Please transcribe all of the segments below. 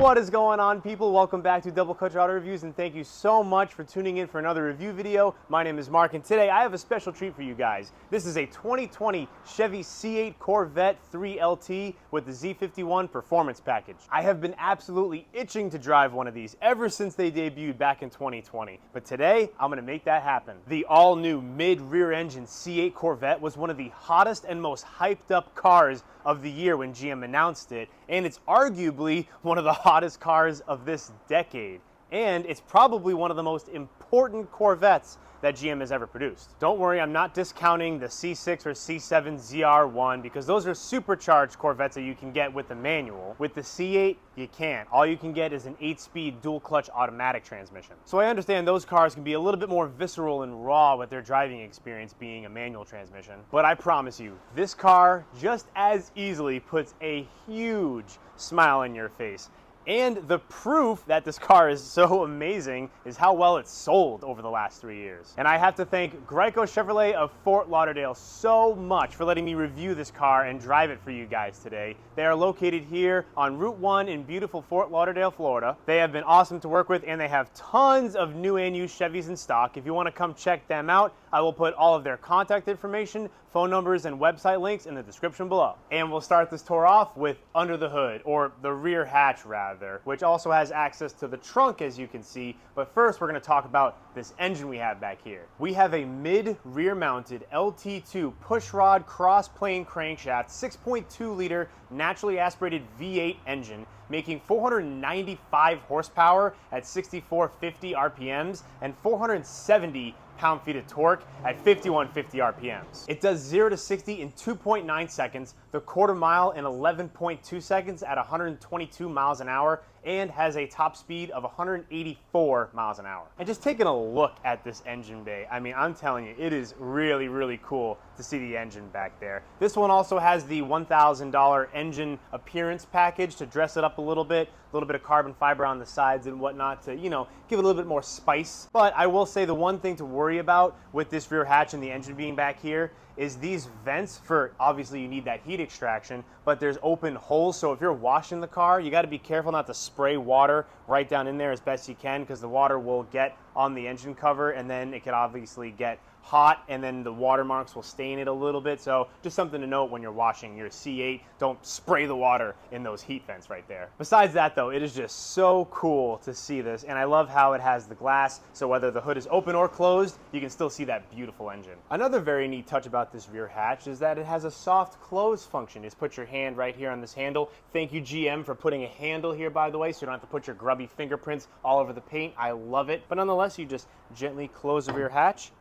What is going on, people? Welcome back to Double Clutch Auto Reviews, and thank you so much for tuning in for another review video. My name is Mark, and today I have a special treat for you guys. This is a 2020 Chevy C8 Corvette 3LT with the Z51 Performance Package. I have been absolutely itching to drive one of these ever since they debuted back in 2020, but today I'm going to make that happen. The all-new mid-rear engine C8 Corvette was one of the hottest and most hyped up cars of the year when GM announced it, and it's arguably one of the hottest cars of this decade. And it's probably one of the most important Corvettes that GM has ever produced. Don't worry, I'm not discounting the C6 or C7 ZR1 because those are supercharged Corvettes that you can get with the manual. With the C8, you can't. All you can get is an 8-speed dual clutch automatic transmission. So I understand those cars can be a little bit more visceral and raw with their driving experience being a manual transmission. But I promise you, this car just as easily puts a huge smile on your face. And the proof that this car is so amazing is how well it's sold over the last 3 years. And I have to thank Grieco Chevrolet of Fort Lauderdale so much for letting me review this car and drive it for you guys today. They are located here on Route 1 in beautiful Fort Lauderdale, Florida. They have been awesome to work with, and they have tons of new and used Chevys in stock. If you want to come check them out, I will put all of their contact information, phone numbers, and website links in the description below. And we'll start this tour off with under the hood, or the rear hatch rather, which also has access to the trunk as you can see. But first we're going to talk about this engine we have back here. We have a mid-rear mounted LT2 pushrod cross-plane crankshaft 6.2 liter naturally aspirated V8 engine, making 495 horsepower at 6450 RPMs and 470 pound-feet of torque at 5150 RPMs. It does 0 to 60 in 2.9 seconds, the quarter mile in 11.2 seconds at 122 miles an hour, and has a top speed of 184 miles an hour. And just taking a look at this engine bay, I mean, I'm telling you, it is really, really cool to see the engine back there. This one also has the $1,000 engine appearance package to dress it up a little bit of carbon fiber on the sides and whatnot to, you know, give it a little bit more spice. But I will say the one thing to worry about with this rear hatch and the engine being back here is these vents for, obviously you need that heat extraction, but there's open holes, so if you're washing the car, you gotta be careful not to spray water right down in there as best you can, because the water will get on the engine cover and then it could obviously get hot and then the watermarks will stain it a little bit. So just something to note when you're washing your C8, don't spray the water in those heat vents right there. Besides that though, it is just so cool to see this, and I love how it has the glass, so whether the hood is open or closed, you can still see that beautiful engine. Another very neat touch about this rear hatch is that it has a soft close function. Just put your hand right here on this handle. Thank you GM for putting a handle here, by the way, so you don't have to put your grubby fingerprints all over the paint. I love it. But nonetheless, you just gently close the rear hatch.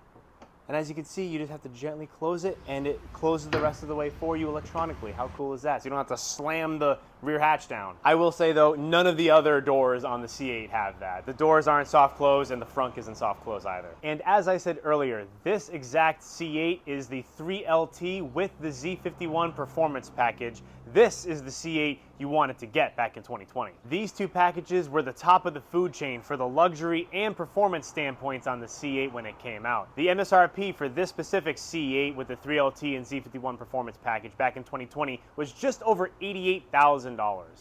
And as you can see, you just have to gently close it, and it closes the rest of the way for you electronically. How cool is that? So you don't have to slam the rear hatch down. I will say though, none of the other doors on the C8 have that. The doors aren't soft close, and the Frunk isn't soft close either. And as I said earlier, this exact C8 is the 3LT with the Z51 Performance Package. This is the C8 you wanted to get back in 2020. These two packages were the top of the food chain for the luxury and performance standpoints on the C8 when it came out. The MSRP for this specific C8 with the 3LT and Z51 Performance Package back in 2020 was just over $88,000.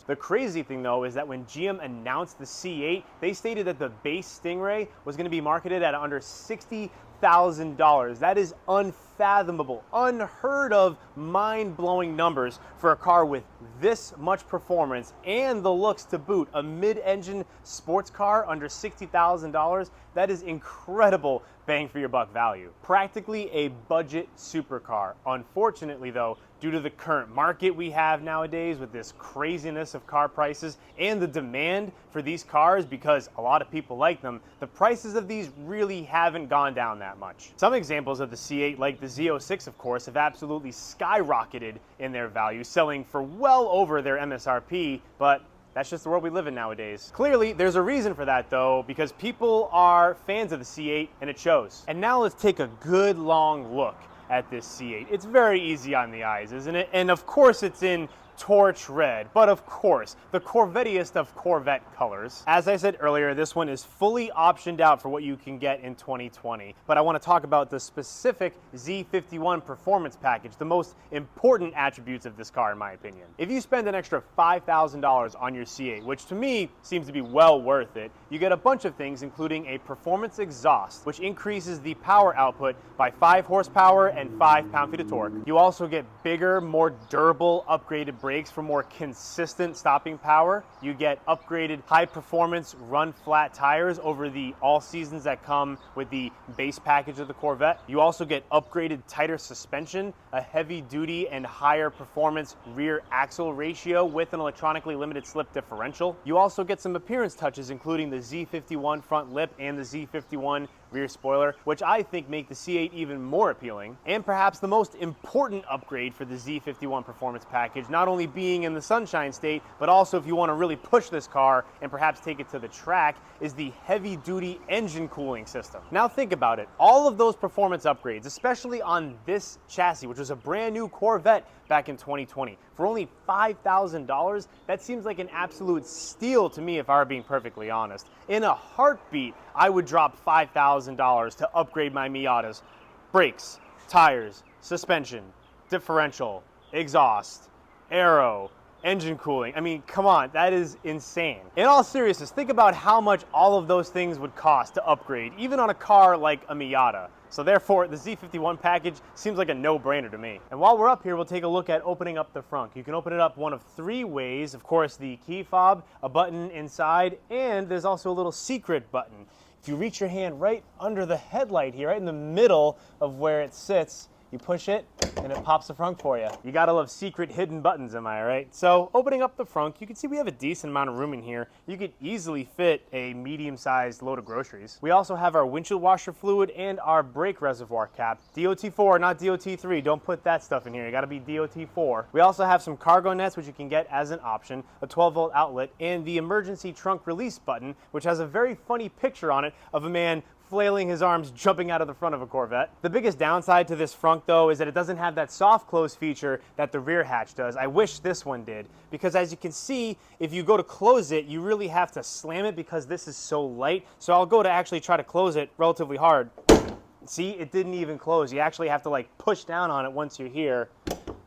The crazy thing though is that when GM announced the C8, they stated that the base Stingray was going to be marketed at under $60,000. That is unfathomable, unheard of, mind-blowing numbers for a car with this much performance and the looks to boot. A mid-engine sports car under $60,000, that is incredible bang for your buck value. Practically a budget supercar. Unfortunately though, due to the current market we have nowadays with this craziness of car prices and the demand for these cars because a lot of people like them, the prices of these really haven't gone down that much. Some examples of the C8, like the Z06 of course, have absolutely skyrocketed in their value, selling for well over their MSRP, but that's just the world we live in nowadays. Clearly, there's a reason for that though, because people are fans of the C8 and it shows. And now let's take a good long look at this C8. It's very easy on the eyes, isn't it? And of course it's in torch red, but of course, the Corvettiest of Corvette colors. As I said earlier, this one is fully optioned out for what you can get in 2020, but I want to talk about the specific Z51 performance package, the most important attributes of this car in my opinion. If you spend an extra $5,000 on your C8, which to me seems to be well worth it, you get a bunch of things including a performance exhaust, which increases the power output by 5 horsepower and 5 pound-feet of torque. You also get bigger, more durable, upgraded brakes for more consistent stopping power. You get upgraded high-performance run-flat tires over the all-seasons that come with the base package of the Corvette. You also get upgraded tighter suspension, a heavy-duty and higher performance rear axle ratio with an electronically limited slip differential. You also get some appearance touches including the Z51 front lip and the Z51 rear spoiler, which I think make the C8 even more appealing. And perhaps the most important upgrade for the Z51 performance package, not only being in the sunshine state, but also if you want to really push this car and perhaps take it to the track, is the heavy-duty engine cooling system. Now think about it. All of those performance upgrades, especially on this chassis, which was a brand new Corvette back in 2020, for only $5,000, that seems like an absolute steal to me if I were being perfectly honest. In a heartbeat, I would drop $5,000 to upgrade my Miata's brakes, tires, suspension, differential, exhaust, aero, engine cooling. I mean, come on, that is insane. In all seriousness, think about how much all of those things would cost to upgrade, even on a car like a Miata. So therefore, the Z51 package seems like a no-brainer to me. And while we're up here, we'll take a look at opening up the Frunk. You can open it up one of 3 ways. Of course, the key fob, a button inside, and there's also a little secret button. If you reach your hand right under the headlight here, right in the middle of where it sits, you push it, and it pops the Frunk for you. You gotta love secret hidden buttons, am I right? So opening up the Frunk, you can see we have a decent amount of room in here. You could easily fit a medium-sized load of groceries. We also have our windshield washer fluid and our brake reservoir cap. DOT4, not DOT3. Don't put that stuff in here. You gotta be DOT4. We also have some cargo nets, which you can get as an option, a 12-volt outlet, and the emergency trunk release button, which has a very funny picture on it of a man flailing his arms, jumping out of the front of a Corvette. The biggest downside to this Frunk, though, is that it doesn't have that soft close feature that the rear hatch does. I wish this one did, because as you can see, if you go to close it, you really have to slam it because this is so light. So I'll go to actually try to close it relatively hard. See, it didn't even close. You actually have to like push down on it once you're here,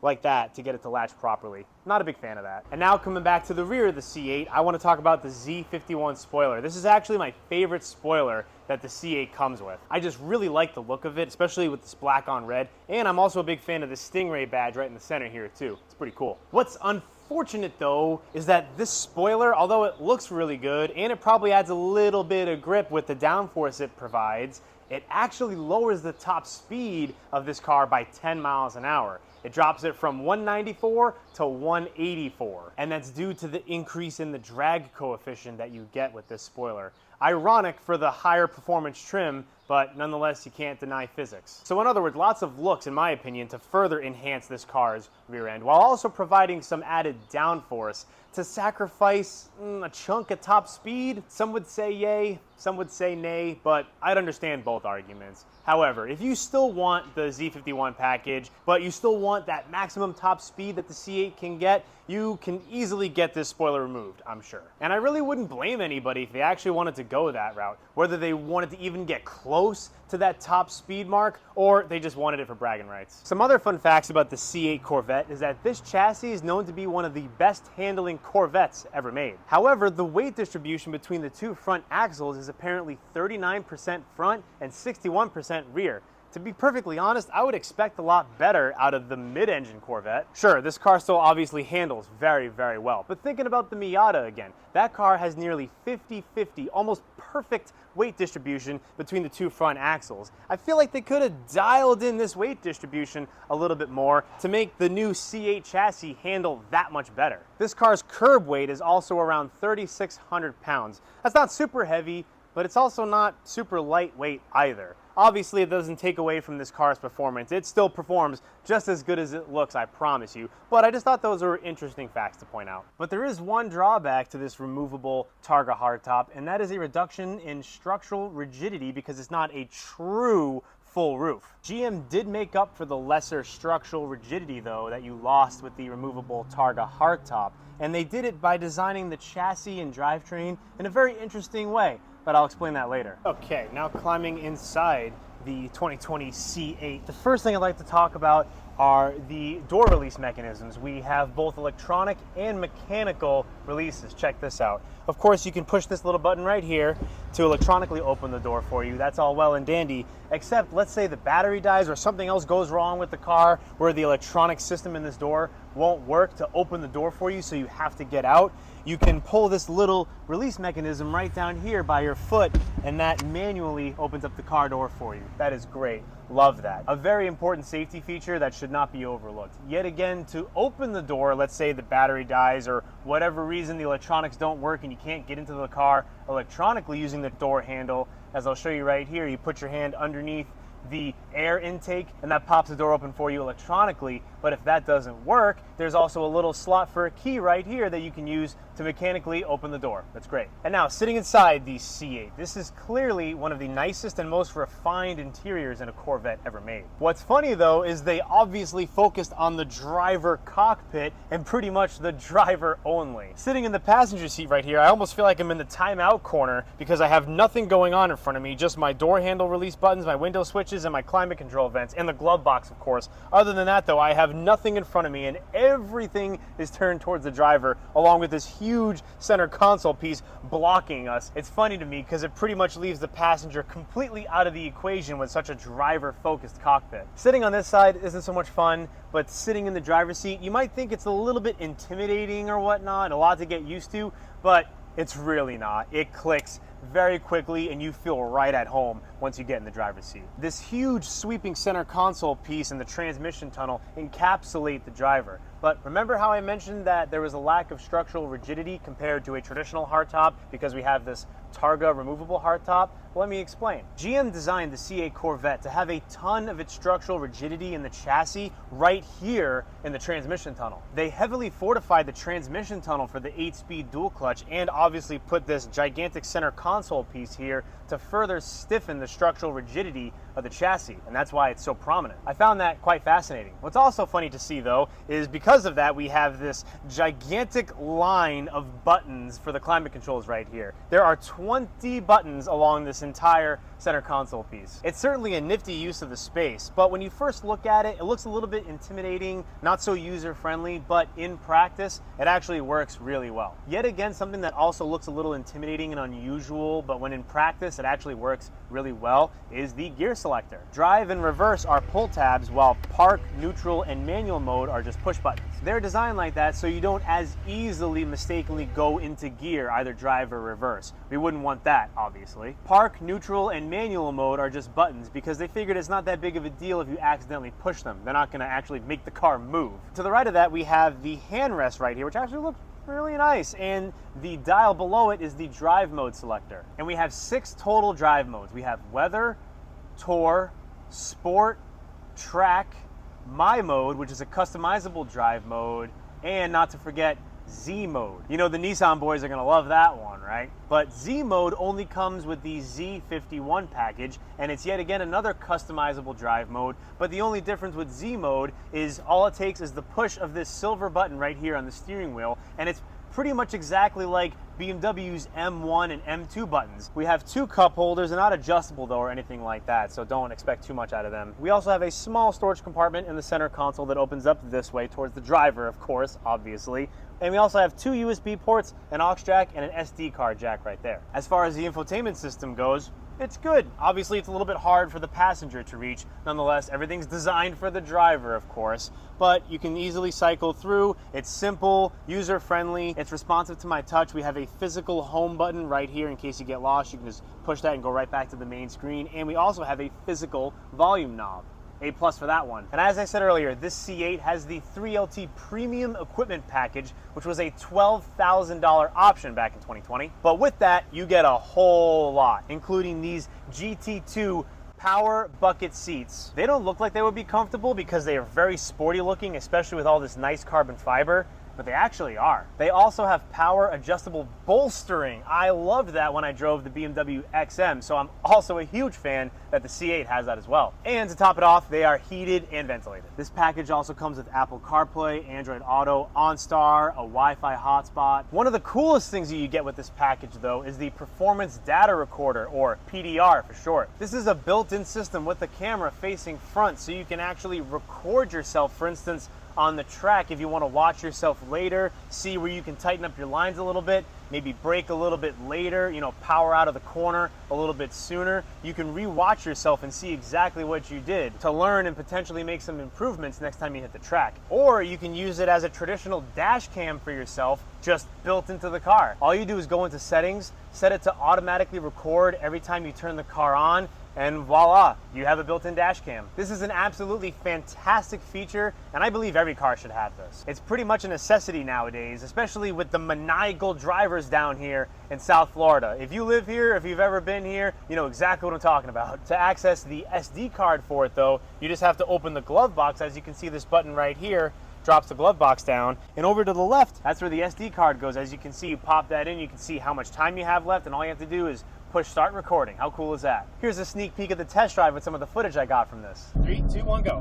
like that, to get it to latch properly. Not a big fan of that. And now coming back to the rear of the C8, I want to talk about the Z51 Spoiler. This is actually my favorite spoiler that the C8 comes with. I just really like the look of it, especially with this black on red, and I'm also a big fan of the Stingray badge right in the center here too. It's pretty cool. What's unfortunate though is that this spoiler, although it looks really good and it probably adds a little bit of grip with the downforce it provides, it actually lowers the top speed of this car by 10 miles an hour. It drops it from 194 to 184, and that's due to the increase in the drag coefficient that you get with this spoiler. Ironic for the higher performance trim, but nonetheless you can't deny physics. So in other words, lots of looks in my opinion to further enhance this car's rear end, while also providing some added downforce to sacrifice a chunk of top speed. Some would say yay, some would say nay, but I'd understand both arguments. However, if you still want the Z51 package, but you still want that maximum top speed that the C8 can get, you can easily get this spoiler removed, I'm sure. And I really wouldn't blame anybody if they actually wanted to go that route, whether they wanted to even get close to that top speed mark, or they just wanted it for bragging rights. Some other fun facts about the C8 Corvette is that this chassis is known to be one of the best handling Corvettes ever made. However, the weight distribution between the 2 front axles is apparently 39% front and 61% rear. To be perfectly honest, I would expect a lot better out of the mid-engine Corvette. Sure, this car still obviously handles very, very well, but thinking about the Miata again, that car has nearly 50-50, almost perfect weight distribution between the 2 front axles. I feel like they could have dialed in this weight distribution a little bit more to make the new C8 chassis handle that much better. This car's curb weight is also around 3,600 pounds. That's not super heavy, but it's also not super lightweight either. Obviously, it doesn't take away from this car's performance. It still performs just as good as it looks, I promise you. But I just thought those were interesting facts to point out. But there is one drawback to this removable targa hardtop, and that is a reduction in structural rigidity because it's not a true full roof. GM did make up for the lesser structural rigidity though that you lost with the removable Targa hardtop, and they did it by designing the chassis and drivetrain in a very interesting way, but I'll explain that later. Okay, now climbing inside the 2020 C8. The first thing I'd like to talk about are the door release mechanisms. We have both electronic and mechanical releases. Check this out. Of course, you can push this little button right here to electronically open the door for you. That's all well and dandy, except let's say the battery dies or something else goes wrong with the car where the electronic system in this door won't work to open the door for you, so you have to get out. You can pull this little release mechanism right down here by your foot, and that manually opens up the car door for you. That is great. Love that. A very important safety feature that should not be overlooked. Yet again, to open the door, let's say the battery dies or whatever reason the electronics don't work and you can't get into the car electronically using the door handle, as I'll show you right here, you put your hand underneath the air intake and that pops the door open for you electronically. But if that doesn't work, there's also a little slot for a key right here that you can use to mechanically open the door. That's great. And now sitting inside the C8, this is clearly one of the nicest and most refined interiors in a Corvette ever made. What's funny though is they obviously focused on the driver cockpit and pretty much the driver only. Sitting in the passenger seat right here, I almost feel like I'm in the timeout corner because I have nothing going on in front of me, just my door handle release buttons, my window switches, and my climate control vents, and the glove box, of course. Other than that though, I have nothing in front of me and everything is turned towards the driver, along with this huge center console piece blocking us. It's funny to me because it pretty much leaves the passenger completely out of the equation with such a driver-focused cockpit. Sitting on this side isn't so much fun, but sitting in the driver's seat, you might think it's a little bit intimidating or whatnot, a lot to get used to, but it's really not. It clicks very quickly and you feel right at home once you get in the driver's seat. This huge sweeping center console piece and the transmission tunnel encapsulate the driver. But remember how I mentioned that there was a lack of structural rigidity compared to a traditional hardtop because we have this Targa removable hardtop? Well, let me explain. GM designed the C8 Corvette to have a ton of its structural rigidity in the chassis right here in the transmission tunnel. They heavily fortified the transmission tunnel for the 8-speed dual clutch and obviously put this gigantic center console piece here to further stiffen the structural rigidity of the chassis, and that's why it's so prominent. I found that quite fascinating. What's also funny to see though is because of that we have this gigantic line of buttons for the climate controls right here. There are 20 buttons along this entire center console piece. It's certainly a nifty use of the space, but when you first look at it, it looks a little bit intimidating, not so user-friendly, but in practice, it actually works really well. Yet again, something that also looks a little intimidating and unusual, but when in practice it actually works really well, is the gear selector. Drive and reverse are pull tabs, while park, neutral, and manual mode are just push buttons. They're designed like that so you don't as easily mistakenly go into gear, either drive or reverse. We wouldn't want that, obviously. Park, neutral, and manual mode are just buttons because they figured it's not that big of a deal if you accidentally push them. They're not going to actually make the car move. To the right of that, we have the handrest right here, which actually looks really nice, and the dial below it is the drive mode selector. And we have 6 total drive modes. We have weather, tour, sport, track, my mode, which is a customizable drive mode, and not to forget Z mode. You know, the Nissan boys are gonna love that one, right? But Z mode only comes with the Z51 package, and it's yet again another customizable drive mode, but the only difference with Z mode is all it takes is the push of this silver button right here on the steering wheel, and it's pretty much exactly like BMW's M1 and M2 buttons. We have 2 cup holders. They're not adjustable though or anything like that, so don't expect too much out of them. We also have a small storage compartment in the center console that opens up this way towards the driver, of course, obviously. And we also have 2 USB ports, an aux jack, and an SD card jack right there. As far as the infotainment system goes, it's good. Obviously, it's a little bit hard for the passenger to reach. Nonetheless, everything's designed for the driver, of course, but you can easily cycle through. It's simple, user-friendly, it's responsive to my touch. We have a physical home button right here in case you get lost. You can just push that and go right back to the main screen. And we also have a physical volume knob. A+ for that one. And as I said earlier, this C8 has the 3LT Premium Equipment Package, which was a $12,000 option back in 2020. But with that, you get a whole lot, including these GT2 power bucket seats. They don't look like they would be comfortable because they are very sporty looking, especially with all this nice carbon fiber. but they actually are. They also have power adjustable bolstering. I loved that when I drove the BMW XM, so I'm also a huge fan that the C8 has that as well. And to top it off, they are heated and ventilated. This package also comes with Apple CarPlay, Android Auto, OnStar, a Wi-Fi hotspot. One of the coolest things that you get with this package though is the Performance Data Recorder, or PDR for short. This is a built-in system with the camera facing front, so you can actually record yourself, for instance, on the track if you want to watch yourself later, see where you can tighten up your lines a little bit, maybe brake a little bit later, you know, power out of the corner a little bit sooner. You can re-watch yourself and see exactly what you did to learn and potentially make some improvements next time you hit the track. Or you can use it as a traditional dash cam for yourself, just built into the car. All you do is go into settings, set it to automatically record every time you turn the car on, and voila, you have a built-in dash cam. This is an absolutely fantastic feature, and I believe every car should have this. It's pretty much a necessity nowadays, especially with the maniacal drivers down here in South Florida. If you live here, if you've ever been here, you know exactly what I'm talking about. To access the SD card for it though, you just have to open the glove box. As you can see, this button right here drops the glove box down, and over to the left, that's where the SD card goes. As you can see, you pop that in, you can see how much time you have left, and all you have to do is push start recording. How cool is that? Here's a sneak peek of the test drive with some of the footage I got from this. 3, 2, 1, go.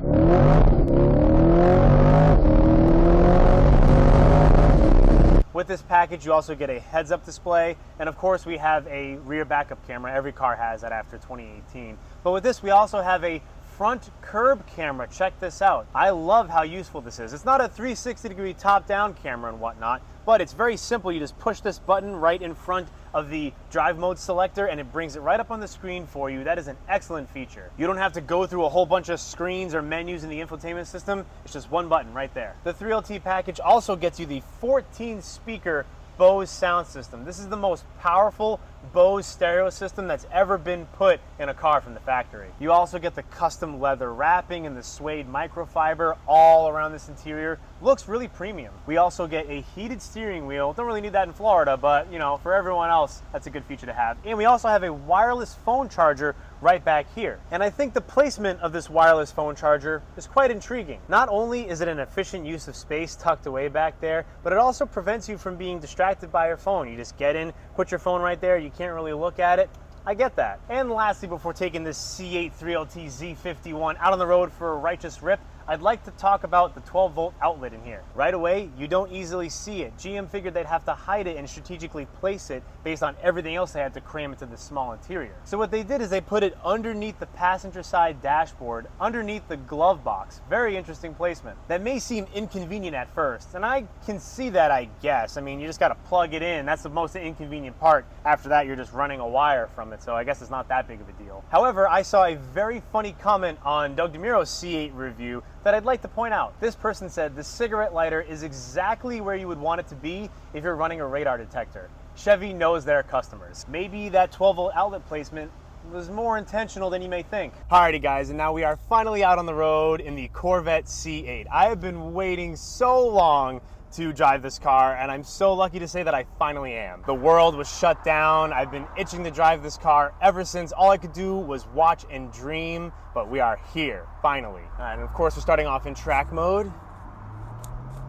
With this package, you also get a heads-up display, and of course we have a rear backup camera. Every car has that after 2018. But with this, we also have a front curb camera. Check this out. I love how useful this is. It's not a 360-degree top-down camera and whatnot, but it's very simple. You just push this button right in front of the drive mode selector and it brings it right up on the screen for you. That is an excellent feature. You don't have to go through a whole bunch of screens or menus in the infotainment system. It's just one button right there. The 3LT package also gets you the 14-speaker Bose sound system. This is the most powerful Bose stereo system that's ever been put in a car from the factory. You also get the custom leather wrapping and the suede microfiber all around this interior. Looks really premium. We also get a heated steering wheel. Don't really need that in Florida, but you know, for everyone else, that's a good feature to have. And we also have a wireless phone charger right back here. And I think the placement of this wireless phone charger is quite intriguing. Not only is it an efficient use of space tucked away back there, but it also prevents you from being distracted by your phone. You just get in, put your phone right there, you can't really look at it. I get that. And lastly, before taking this C8 3LT Z51 out on the road for a righteous rip, I'd like to talk about the 12-volt outlet in here. Right away, you don't easily see it. GM figured they'd have to hide it and strategically place it based on everything else they had to cram into this small interior. So what they did is they put it underneath the passenger side dashboard, underneath the glove box. Very interesting placement. That may seem inconvenient at first, and I can see that, I guess. I mean, you just gotta plug it in. That's the most inconvenient part. After that, you're just running a wire from it, so I guess it's not that big of a deal. However, I saw a very funny comment on Doug DeMuro's C8 review that I'd like to point out. This person said the cigarette lighter is exactly where you would want it to be if you're running a radar detector. Chevy knows their customers. Maybe that 12-volt outlet placement was more intentional than you may think. Alrighty guys, and now we are finally out on the road in the Corvette C8. I have been waiting so long to drive this car, and I'm so lucky to say that I finally am. The world was shut down. I've been itching to drive this car ever since. All I could do was watch and dream, but we are here, finally. And of course, we're starting off in track mode.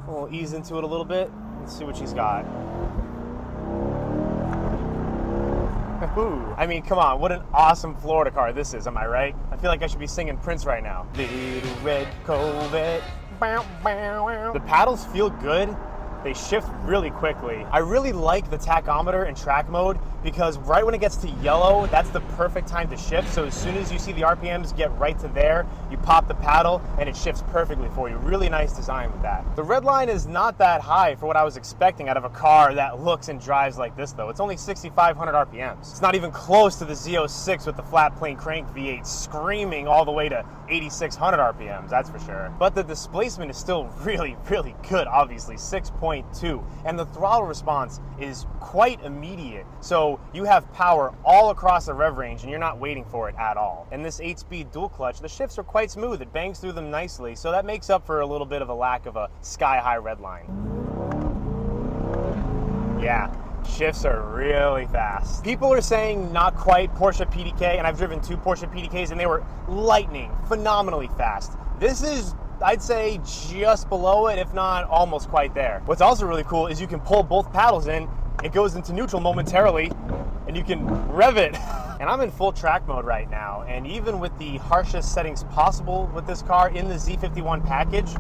We'll ease into it a little bit. Let's see what she's got. Ooh, I mean, come on, what an awesome Florida car this is, am I right? I feel like I should be singing Prince right now. Little red Corvette. The paddles feel good. They shift really quickly. I really like the tachometer in track mode because right when it gets to yellow, that's the perfect time to shift. So as soon as you see the RPMs get right to there, you pop the paddle and it shifts perfectly for you. Really nice design with that. The red line is not that high for what I was expecting out of a car that looks and drives like this though. It's only 6,500 RPMs. It's not even close to the Z06 with the flat plane crank V8 screaming all the way to 8,600 RPMs, that's for sure. But the displacement is still really, really good, obviously, 6.2. And the throttle response is quite immediate. So you have power all across the rev range and you're not waiting for it at all. And this 8-speed dual clutch, the shifts are quite smooth. It bangs through them nicely. So that makes up for a little bit of a lack of a sky-high red line. Yeah. Shifts are really fast. People are saying not quite Porsche PDK, and I've driven 2 Porsche PDKs and they were lightning, phenomenally fast. This is I'd say just below it, if not almost quite there. What's also really cool is you can pull both paddles in, it goes into neutral momentarily, and you can rev it. And I'm in full track mode right now, and even with the harshest settings possible with this car in the Z51 package,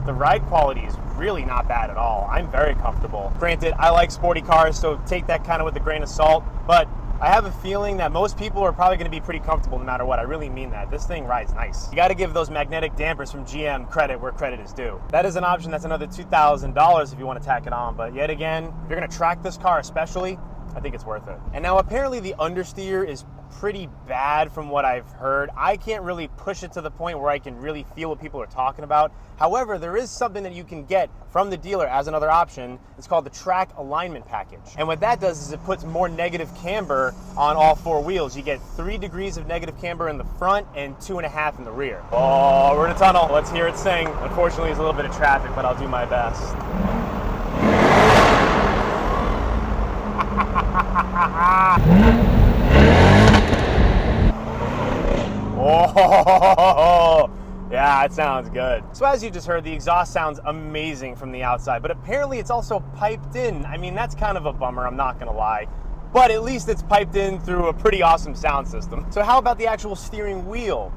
the ride quality is really not bad at all. I'm very comfortable. Granted, I like sporty cars, so take that kind of with a grain of salt, but I have a feeling that most people are probably going to be pretty comfortable no matter what. I really mean that. This thing rides nice. You got to give those magnetic dampers from GM credit where credit is due. That is an option. That's another $2,000 if you want to tack it on. But yet again, if you're going to track this car especially, I think it's worth it. And now apparently the understeer is pretty bad from what I've heard. I can't really push it to the point where I can really feel what people are talking about. However, there is something that you can get from the dealer as another option. It's called the track alignment package. And what that does is it puts more negative camber on all four wheels. You get 3 degrees of negative camber in the front and 2.5 in the rear. Oh, we're in a tunnel. Let's hear it sing. Unfortunately, there's a little bit of traffic, but I'll do my best. Oh, yeah, it sounds good. So as you just heard, the exhaust sounds amazing from the outside, but apparently it's also piped in. I mean, that's kind of a bummer, I'm not gonna lie. But at least it's piped in through a pretty awesome sound system. So how about the actual steering wheel?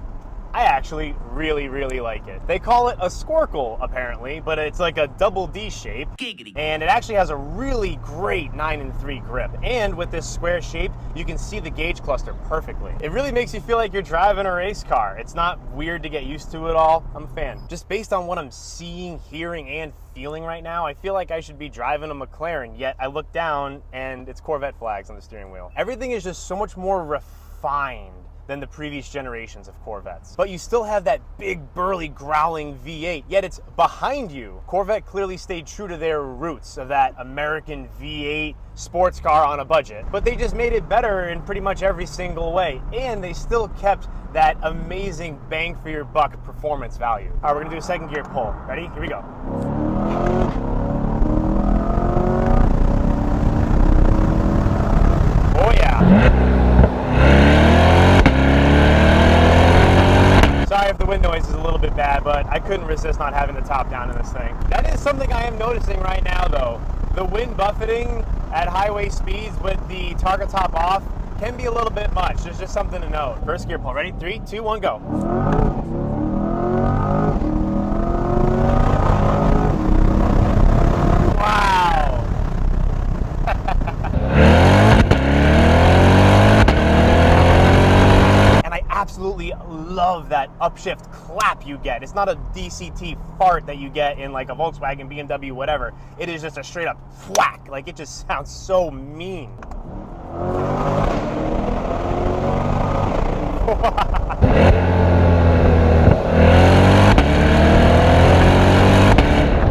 I actually really like it. They call it a squircle apparently, but it's like a double D shape. Giggity. And it actually has a really great 9-3 grip. And with this square shape, you can see the gauge cluster perfectly. It really makes you feel like you're driving a race car. It's not weird to get used to at all. I'm a fan. Just based on what I'm seeing, hearing, and feeling right now, I feel like I should be driving a McLaren, yet I look down and it's Corvette flags on the steering wheel. Everything is just so much more refined than the previous generations of Corvettes. But you still have that big, burly, growling V8, yet it's behind you. Corvette clearly stayed true to their roots of that American V8 sports car on a budget, but they just made it better in pretty much every single way, and they still kept that amazing bang for your buck performance value. All right, we're gonna do a second gear pull. Ready? Here we go. Oh yeah. Sorry if the wind noise is a little bit bad, but I couldn't resist not having the top down in this thing. That is something I am noticing right now though. The wind buffeting at highway speeds with the targa top off can be a little bit much. There's just something to note. First gear pull, ready? 3, 2, 1, go. Wow. And I absolutely love that upshift clap you get. It's not a DCT fart that you get in like a Volkswagen, BMW, whatever. It is just a straight up whack. Like it just sounds so mean.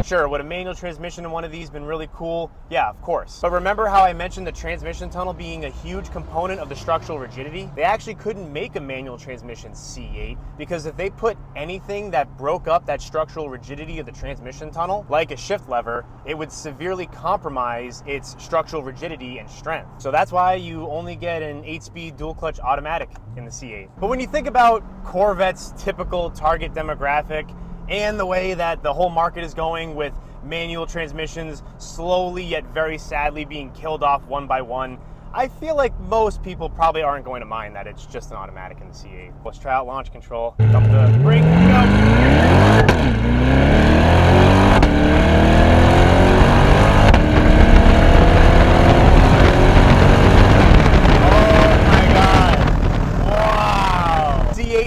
Sure, would a manual transmission in one of these been really cool? Yeah, of course. But remember how I mentioned the transmission tunnel being a huge component of the structural rigidity? They actually couldn't make a manual transmission C8 because if they put anything that broke up that structural rigidity of the transmission tunnel, like a shift lever, it would severely compromise its structural rigidity and strength. So that's why you only get an 8-speed dual clutch automatic in the C8. But when you think about Corvette's typical target demographic, and the way that the whole market is going with manual transmissions slowly yet very sadly being killed off one by one, I feel like most people probably aren't going to mind that it's just an automatic in the C8. Let's try out launch control. Dump the brake, go!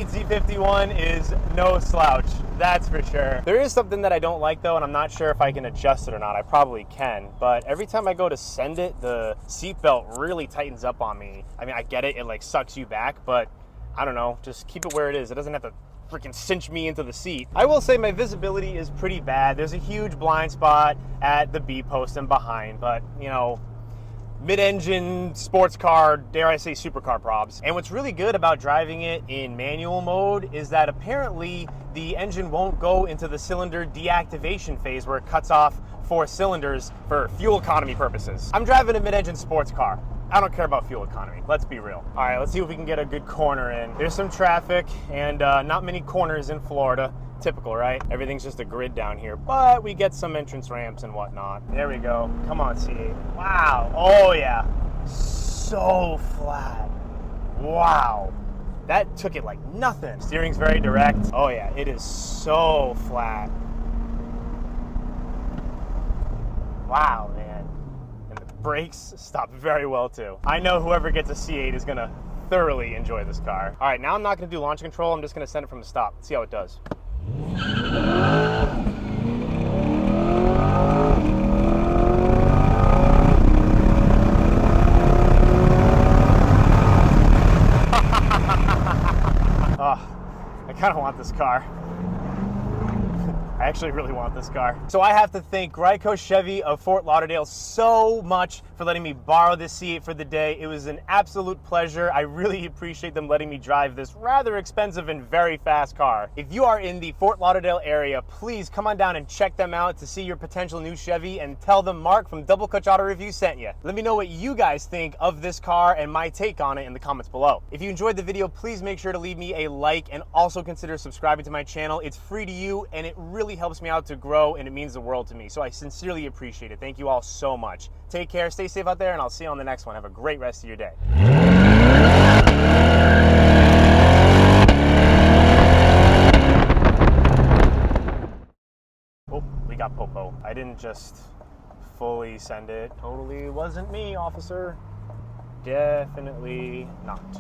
Z51 is no slouch, that's for sure. There is something that I don't like though, and I'm not sure if I can adjust it or not. I probably can, but every time I go to send it, the seatbelt really tightens up on me. I mean, I get it, it like sucks you back, but I don't know, just keep it where it is. It doesn't have to freaking cinch me into the seat. I will say my visibility is pretty bad. There's a huge blind spot at the B post and behind, but you know, mid-engine sports car, dare I say supercar probs. And what's really good about driving it in manual mode is that apparently the engine won't go into the cylinder deactivation phase where it cuts off 4 cylinders for fuel economy purposes. I'm driving a mid-engine sports car. I don't care about fuel economy. Let's be real. All right, let's see if we can get a good corner in. There's some traffic and not many corners in Florida. Typical, right? Everything's just a grid down here, but we get some entrance ramps and whatnot. There we go. Come on, C8. Wow. Oh, yeah. So flat. Wow. That took it like nothing. Steering's very direct. Oh, yeah. It is so flat. Wow, man. And the brakes stop very well, too. I know whoever gets a C8 is going to thoroughly enjoy this car. All right, now I'm not going to do launch control. I'm just going to send it from the stop. See how it does. I kind of want this car. I actually really want this car. So I have to thank Grieco Chevy of Fort Lauderdale so much for letting me borrow this C8 for the day. It was an absolute pleasure. I really appreciate them letting me drive this rather expensive and very fast car. If you are in the Fort Lauderdale area, please come on down and check them out to see your potential new Chevy and tell them Mark from Double Clutch Auto Review sent you. Let me know what you guys think of this car and my take on it in the comments below. If you enjoyed the video, please make sure to leave me a like and also consider subscribing to my channel. It's free to you and it really helps me out to grow and it means the world to me. So I sincerely appreciate it. Thank you all so much. Take care, stay safe out there, and I'll see you on the next one. Have a great rest of your day. Oh, we got Popo. I didn't just fully send it. Totally wasn't me, officer. Definitely not.